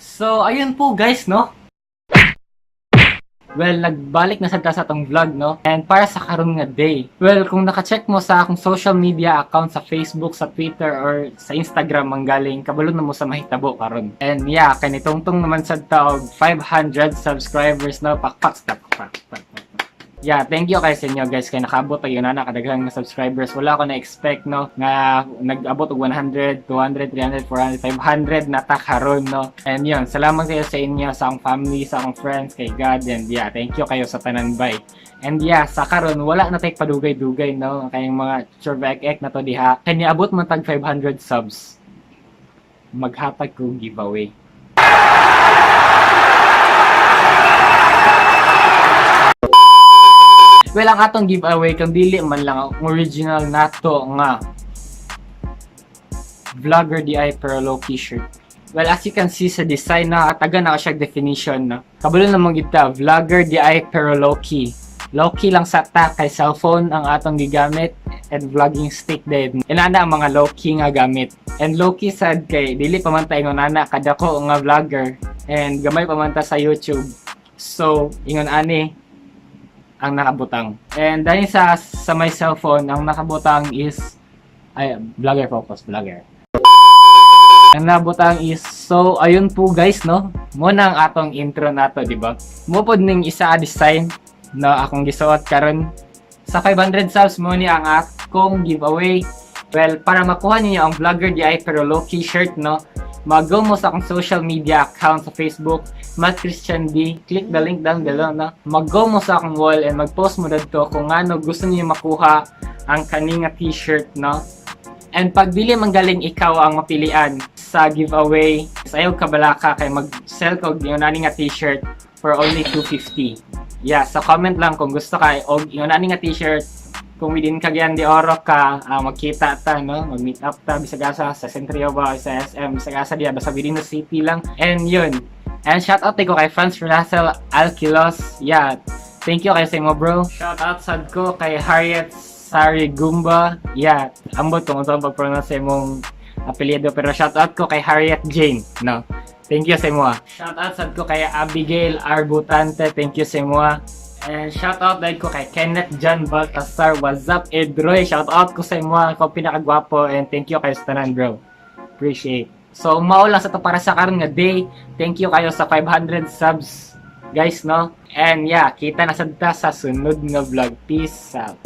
So, ayun po guys, no? Well, nagbalik na sad ta sa atong vlog, no? And para sa karon nga day. Well, kung naka-check mo sa akong social media account sa Facebook, sa Twitter, or sa Instagram manggaling, kabalo na mo sa mahitabo karon. And yeah, kanitongtong naman sad ta og 500 subscribers na pakpak. Yeah, thank you kay sa inyo guys kay nakaabot og yun na kadaghang na subscribers. Wala ko na expect no nga nag-abot og 100, 200, 300, 400, 500 na ta karon no. And yun, salamat kayo sa inyo, sa akong family, sa akong friends, kay God, and yeah, thank you kayo sa tanan bay. And yeah, sa karon wala na tay padugay-dugay no kay mga survey na to diha. Kay niabot man tag 500 subs. Maghatag ko giveaway. Well, ang atong giveaway kung dili man lang ang original nato nga Vlogger DI pero low-key shirt. Well, as you can see sa design na taga na siya definition na. Kabalo namang kita, Vlogger DI pero low-key. Low-key lang sa ta kay cellphone ang atong gigamit and vlogging stick din. Inana ang mga low-key nga gamit. And low-key sad kay dili pa man ta ingon ana kadako nga vlogger and gamay pa man ta sa YouTube. So, ingon ani ang nakabutang. And dahil sa my cellphone, ang nakabutang is vlogger focus, vlogger. Ang nakabutang is, so ayun po guys no. Muna ang atong intro nato, di ba? Mupod ning isa design na akong gisuot karon sa 500 subs mo ni ang akong giveaway. Well, para makuha niyo ang Vlogger DI pero low-key shirt no, mag-go mo sa akong social media account sa Facebook, Matt Christian D. Click the link down below, no? Mag-go mo sa akong wall and mag-post mo dito kung ano gusto niyo makuha ang kaninga t-shirt, no? And pag dili manggaling ikaw ang mapilian sa giveaway, sayaw ka balaka kay mag-sell ko yung nani nga t-shirt for only 250. Yeah, sa comment lang kung gusto ka og yung nani nga t-shirt. Kung within Cagayan de Oro ka, magkita ta, no? Mag-meet up ta, bisagasa sa Centrio ba, sa SM, bisagasa diya, basta within the city lang. And yun. And shoutout ko kay Franz Russell Alquilos. Yeah, thank you kay sa mo bro. Shoutout sad ko kay Harriet Sarigumba. Yeah, ambot kung ito pag-pronounce mong apelyido. Pero shoutout ko kay Harriet Jane, no? Thank you sa mo. Shoutout sad ko kay Abigail Arbutante. Thank you sa mo. And shoutout dahil ko kay Kenneth John Baltasar. What's up, Edroy? Shoutout ko sa inyo. Ako pinakagwapo. And thank you kayo sa tanan, bro. Appreciate. So, mao lang sa to para sa karon nga day. Thank you kayo sa 500 subs, guys, no? And yeah, kita na sad ta sa sunod nga vlog. Peace out.